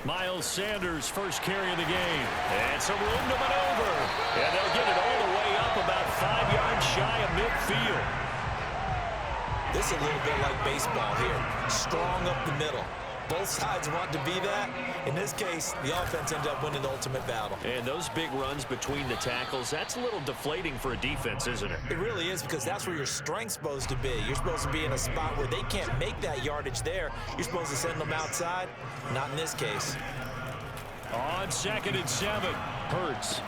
Miles Sanders' first carry of the game. And some room to maneuver. And they'll get it all the way up about 5 yards shy of midfield. This is a little bit like baseball here. Strong up the middle. Both sides want to be that. In this case, the offense ended up winning the ultimate battle. And those big runs between the tackles, that's a little deflating for a defense, isn't it? It really is, because that's where your strength's supposed to be. You're supposed to be in a spot where they can't make that yardage there. You're supposed to send them outside. Not in this case. On 2nd and 7, Hurts.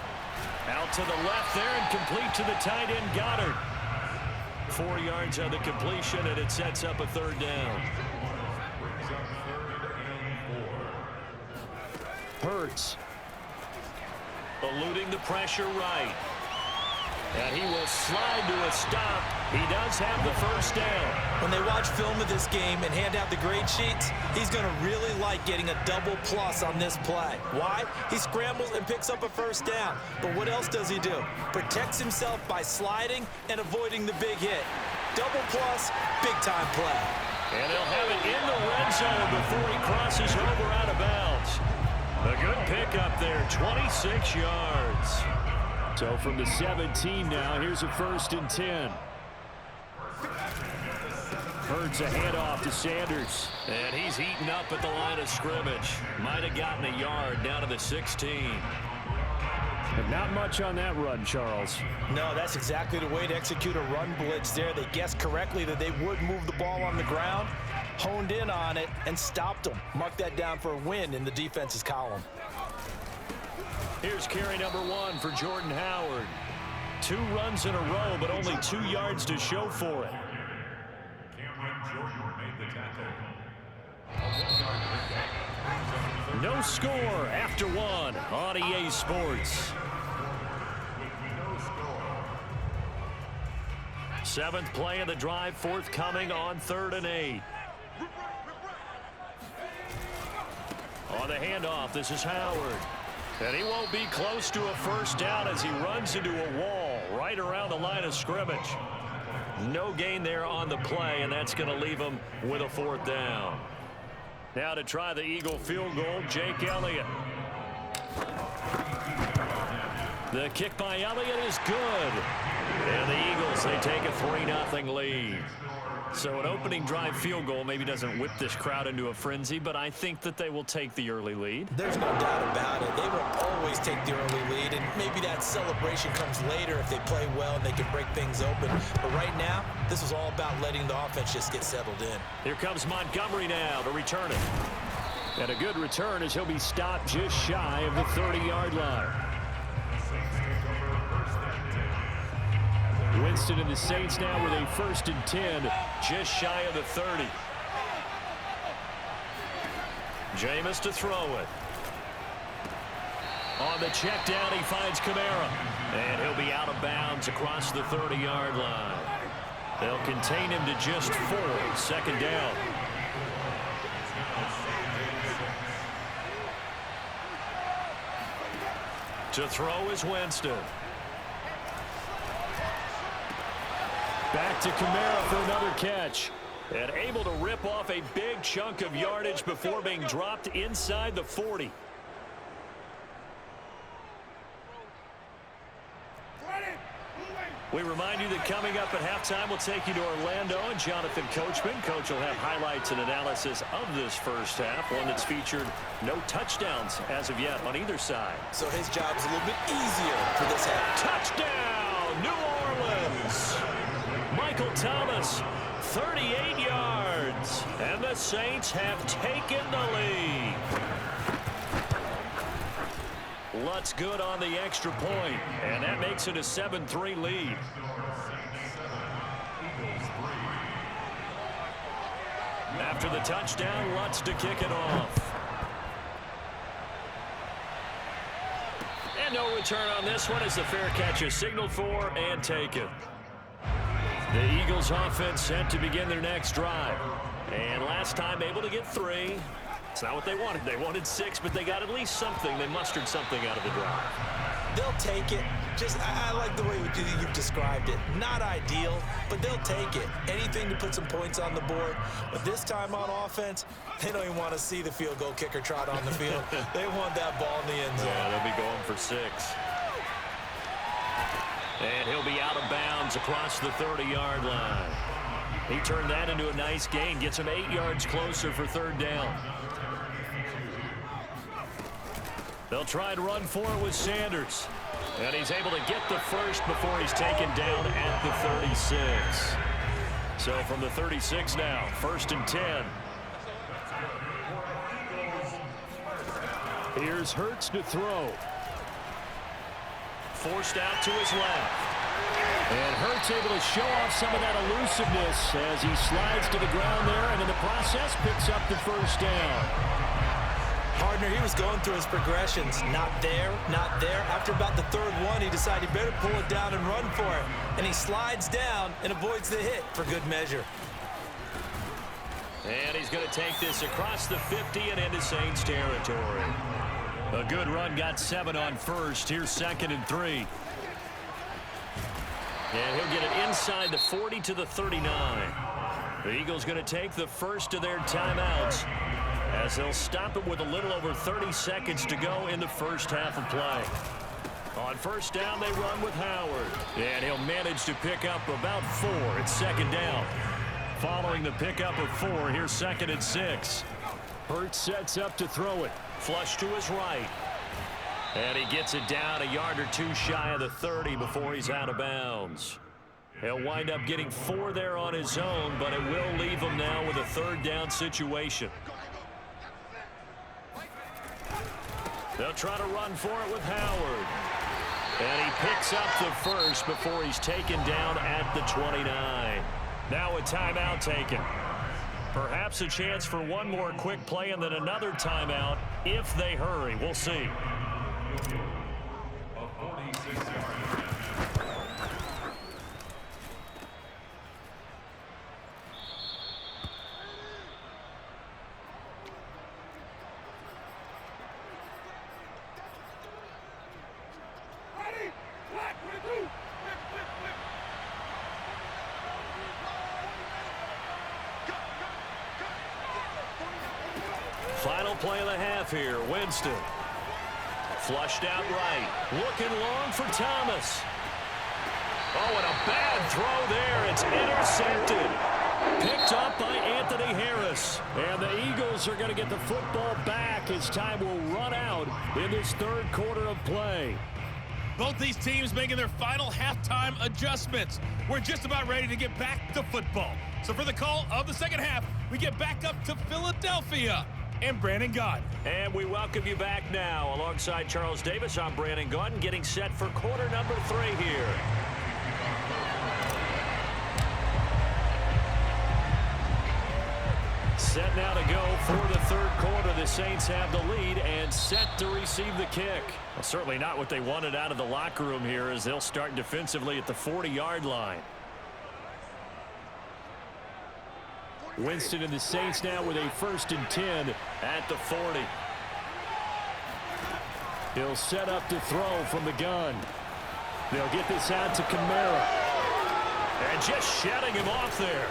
Out to the left there and complete to the tight end, Goddard. 4 yards on the completion, and it sets up a 3rd down. Hurts. Eluding the pressure right. And he will slide to a stop. He does have the 1st down. When they watch film of this game and hand out the grade sheets, he's going to really like getting a double plus on this play. Why? He scrambles and picks up a 1st down. But what else does he do? Protects himself by sliding and avoiding the big hit. Double plus, big-time play. And they'll have it in the red zone before he crosses over out of bounds. A good pickup there, 26 yards. So from the 17 now, here's a 1st and 10. Hurts a handoff to Sanders. And he's heating up at the line of scrimmage. Might have gotten a yard down to the 16. But not much on that run, Charles. No, that's exactly the way to execute a run blitz there. They guessed correctly that they would move the ball on the ground, honed in on it, and stopped them. Mark that down for a win in the defense's column. Here's carry number 1 for Jordan Howard. 2 runs in a row, but only 2 yards to show for it. No score after 1 on EA Sports. 7th play of the drive forthcoming on 3rd and 8. On the handoff, this is Howard. And he won't be close to a 1st down as he runs into a wall right around the line of scrimmage. No gain there on the play, and that's going to leave him with a 4th down. Now to try the Eagle field goal, Jake Elliott. The kick by Elliott is good. And the Eagles, they take a 3-0 lead. So an opening drive field goal maybe doesn't whip this crowd into a frenzy, but I think that they will take the early lead. There's no doubt about it. They will always take the early lead, and maybe that celebration comes later if they play well and they can break things open. But right now, this is all about letting the offense just get settled in. Here comes Montgomery now to return it. And a good return as he'll be stopped just shy of the 30-yard line. Winston and the Saints now with a 1st and 10, just shy of the 30. Jameis to throw it. On the check down, he finds Kamara. And he'll be out of bounds across the 30-yard line. They'll contain him to just 4, 2nd down. To throw is Winston. Back to Kamara for another catch. And able to rip off a big chunk of yardage before being dropped inside the 40. We remind you that coming up at halftime, we'll take you to Orlando and Jonathan Coachman. Coach will have highlights and analysis of this first half, one that's featured no touchdowns as of yet on either side. So his job is a little bit easier for this half. Touchdown, New Orleans! Michael Thomas, 38 yards, and the Saints have taken the lead. Lutz good on the extra point, and that makes it a 7-3 lead. After the touchdown, Lutz to kick it off. And no return on this one as the fair catch is signaled for and taken. The Eagles offense set to begin their next drive. And last time able to get 3. It's not what they wanted. They wanted 6, but they got at least something. They mustered something out of the drive. They'll take it. I like the way you've described it. Not ideal, but they'll take it. Anything to put some points on the board. But this time on offense, they don't even want to see the field goal kicker trot on the field. They want that ball in the end zone. Yeah, they'll be going for 6. And he'll be out of bounds across the 30-yard line. He turned that into a nice gain. Gets him 8 yards closer for 3rd down. They'll try and run for it with Sanders. And he's able to get the first before he's taken down at the 36. So from the 36 now, 1st and 10. Here's Hurts to throw. Forced out to his left. And Hurts able to show off some of that elusiveness as he slides to the ground there, and in the process picks up the 1st down. Partner, he was going through his progressions. Not there, not there. After about the 3rd one, he decided he better pull it down and run for it. And he slides down and avoids the hit for good measure. And he's going to take this across the 50 and into Saints territory. A good run, got 7 on 1st. Here's 2nd and 3. And he'll get it inside the 40 to the 39. The Eagles going to take the first of their timeouts, as they'll stop it with a little over 30 seconds to go in the first half of play. On 1st down, they run with Howard. And he'll manage to pick up about 4. It's 2nd down. Following the pickup of 4, here's 2nd and 6. Hurts sets up to throw it. Flush to his right. And he gets it down a yard or 2 shy of the 30 before he's out of bounds. He'll wind up getting 4 there on his own, but it will leave him now with a 3rd down situation. They'll try to run for it with Howard. And he picks up the first before he's taken down at the 29. Now a timeout taken. Perhaps a chance for one more quick play and then another timeout if they hurry. We'll see. Final play of the half here. Winston. Flushed out right. Looking long for Thomas. Oh, and a bad throw there. It's intercepted. Picked up by Anthony Harris. And the Eagles are going to get the football back as time will run out in this 3rd quarter of play. Both these teams making their final halftime adjustments. We're just about ready to get back to football. So for the call of the 2nd half, we get back up to Philadelphia and Brandon Gott. And we welcome you back now. Alongside Charles Davis, I'm Brandon Gott, getting set for quarter number 3 here. Set now to go for the 3rd quarter. The Saints have the lead and set to receive the kick. Well, certainly not what they wanted out of the locker room here, as they'll start defensively at the 40-yard line. Winston and the Saints now with a 1st and 10 at the 40. He'll set up to throw from the gun. They'll get this out to Kamara. And just shutting him off there.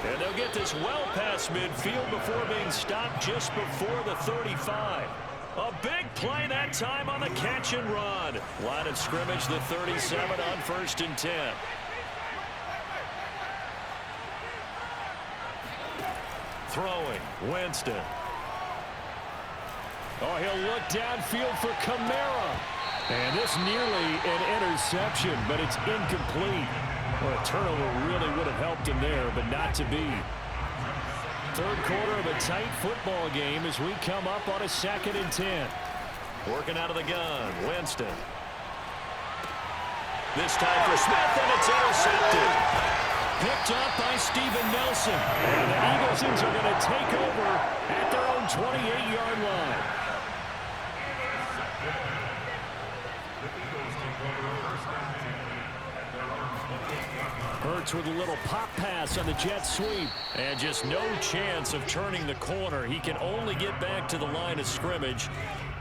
And they'll get this well past midfield before being stopped just before the 35. A big play that time on the catch and run. Line of scrimmage, the 37 on 1st and 10. Throwing, Winston. Oh, he'll look downfield for Kamara. And this nearly an interception, but it's incomplete. Well, a turnover really would have helped him there, but not to be. 3rd quarter of a tight football game as we come up on a 2nd and 10. Working out of the gun, Winston. This time for Smith, and it's intercepted. Picked up by Steven Nelson. And the Eagles are going to take over at their own 28-yard line. Hurts with a little pop pass on the jet sweep. And just no chance of turning the corner. He can only get back to the line of scrimmage.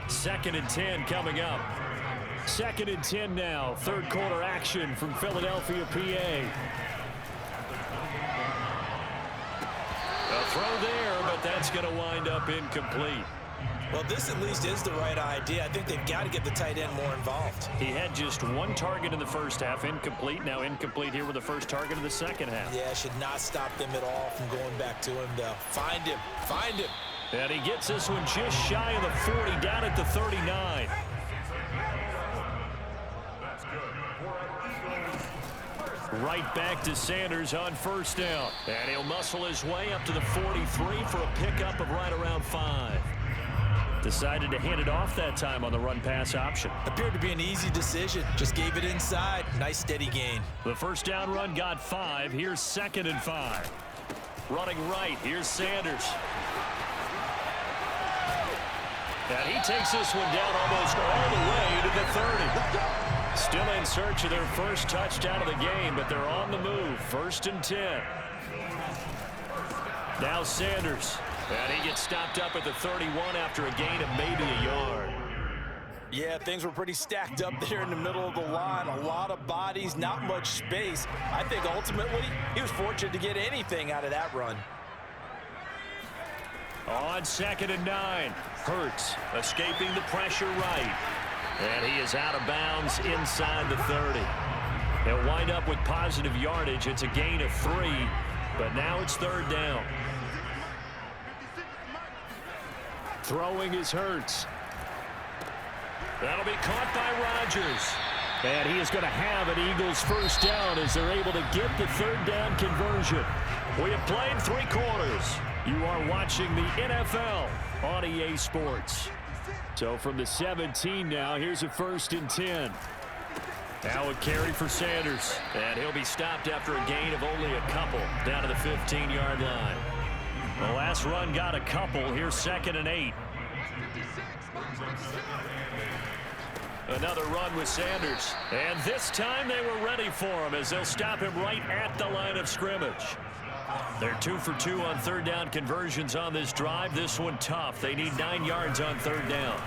2nd and 10 coming up. 2nd and 10 now. Third quarter action from Philadelphia, PA. A throw there, but that's going to wind up incomplete. Well, this at least is the right idea. I think they've got to get the tight end more involved. He had just one target in the first half, incomplete. Now incomplete here with the first target of the second half. Yeah, should not stop them at all from going back to him, though. Find him. Find him. And he gets this one just shy of the 40, down at the 39. Right back to Sanders on first down. And he'll muscle his way up to the 43 for a pickup of right around 5. Decided to hand it off that time on the run-pass option. Appeared to be an easy decision. Just gave it inside. Nice steady gain. The first down run got 5. Here's 2nd and 5. Running right. Here's Sanders. And he takes this one down almost all the way to the 30. Still in search of their first touchdown of the game, but they're on the move. 1st and 10. Now Sanders. And he gets stopped up at the 31 after a gain of maybe a yard. Yeah, things were pretty stacked up there in the middle of the line. A lot of bodies, not much space. I think ultimately he was fortunate to get anything out of that run. On 2nd and 9. Hurts escaping the pressure right. And he is out of bounds inside the 30. He'll wind up with positive yardage. It's a gain of 3, but now it's 3rd down. Throwing is Hurts. That'll be caught by Rodgers. And he is going to have an Eagles first down as they're able to get the 3rd down conversion. We have played 3 quarters. You are watching the NFL on EA Sports. So from the 17 now, here's a 1st and 10. Now a carry for Sanders. And he'll be stopped after a gain of only a couple down to the 15-yard line. The last run got a couple. Here's 2nd and 8. Another run with Sanders. And this time they were ready for him as they'll stop him right at the line of scrimmage. They're 2 for 2 on 3rd down conversions on this drive. This one tough. They need 9 yards on 3rd down.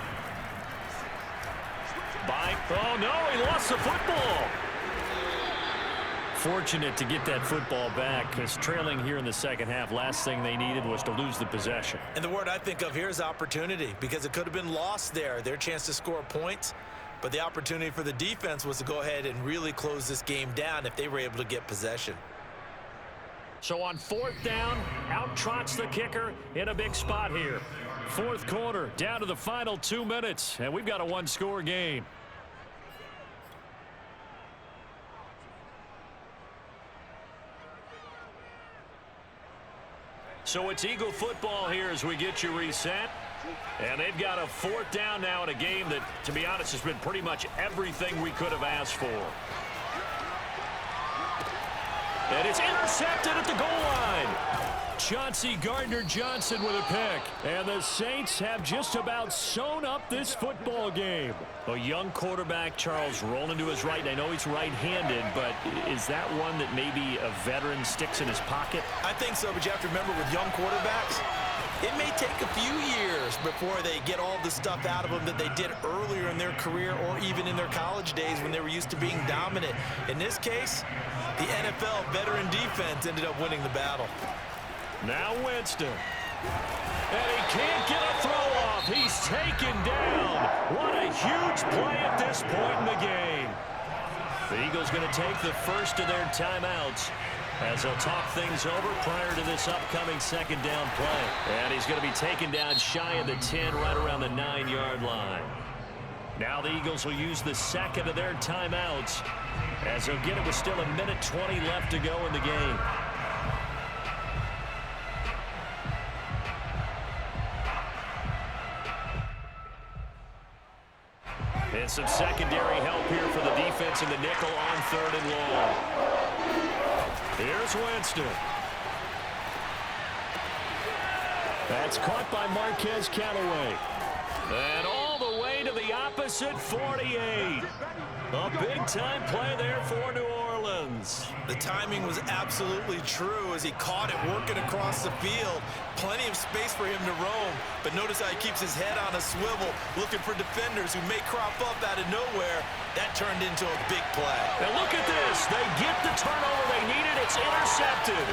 Oh, no, he lost the football. Fortunate to get that football back because trailing here in the second half, last thing they needed was to lose the possession. And the word I think of here is opportunity, because it could have been lost there. Their chance to score points, but the opportunity for the defense was to go ahead and really close this game down if they were able to get possession. So on 4th down, out trots the kicker in a big spot here. 4th quarter, down to the final 2 minutes, and we've got a 1-score game. So it's Eagle football here as we get you reset. And they've got a 4th down now in a game that, to be honest, has been pretty much everything we could have asked for. And it's intercepted at the goal line. Chauncey Gardner-Johnson with a pick. And the Saints have just about sewn up this football game. A young quarterback, Charles, rolling to his right. I know he's right-handed, but is that one that maybe a veteran sticks in his pocket? I think so, but you have to remember with young quarterbacks, it may take a few years before they get all the stuff out of them that they did earlier in their career or even in their college days when they were used to being dominant. In this case, the NFL veteran defense ended up winning the battle. Now Winston. And he can't get a throw off. He's taken down. What a huge play at this point in the game. The Eagles going to take the first of their timeouts as they'll talk things over prior to this upcoming 2nd down play. And he's going to be taken down shy of the 10, right around the 9-yard line. Now the Eagles will use the 2nd of their timeouts as they'll get it with still 1:20 left to go in the game. And some secondary help here for the defense in the nickel on 3rd and long. Here's Winston. That's caught by Marquez Callaway. And all the way to the opposite 48. A big-time play there for New Orleans. Orleans. The timing was absolutely true as he caught it working across the field. Plenty of space for him to roam, but notice how he keeps his head on a swivel, looking for defenders who may crop up out of nowhere. That turned into a big play. And look at this. They get the turnover they needed. It's intercepted.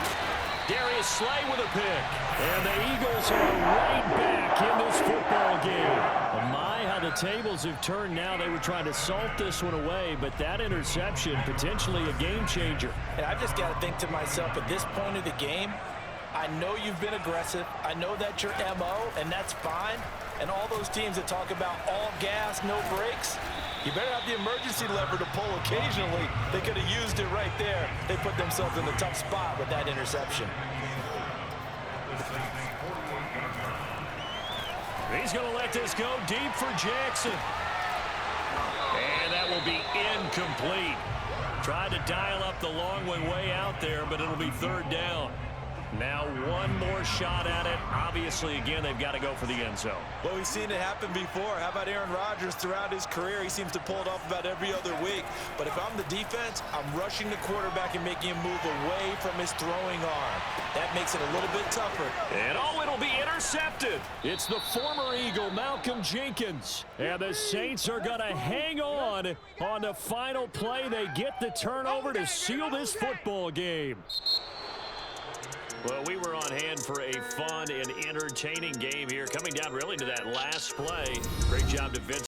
Darius Slay with a pick. And the Eagles are right back in this football game. Oh my, how the tables have turned now. They were trying to salt this one away, but that interception, potentially a game changer. And I've just got to think to myself, at this point of the game, I know you've been aggressive. I know that's your MO, and that's fine. And all those teams that talk about all gas, no brakes, you better have the emergency lever to pull occasionally. They could have used it right there. They put themselves in a tough spot with that interception. He's going to let this go deep for Jackson. And that will be incomplete. Tried to dial up the long way out there, but it'll be third down. Now one more shot at it. Obviously, again, they've got to go for the end zone. Well, we've seen it happen before. How about Aaron Rodgers throughout his career? He seems to pull it off about every other week. But if I'm the defense, I'm rushing the quarterback and making him move away from his throwing arm. That makes it a little bit tougher. And it'll be intercepted. It's the former Eagle, Malcolm Jenkins. And the Saints are going to hang on the final play. They get the turnover to seal this football game. Well, we were on hand for a fun and entertaining game here, coming down really to that last play. Great job to Vince.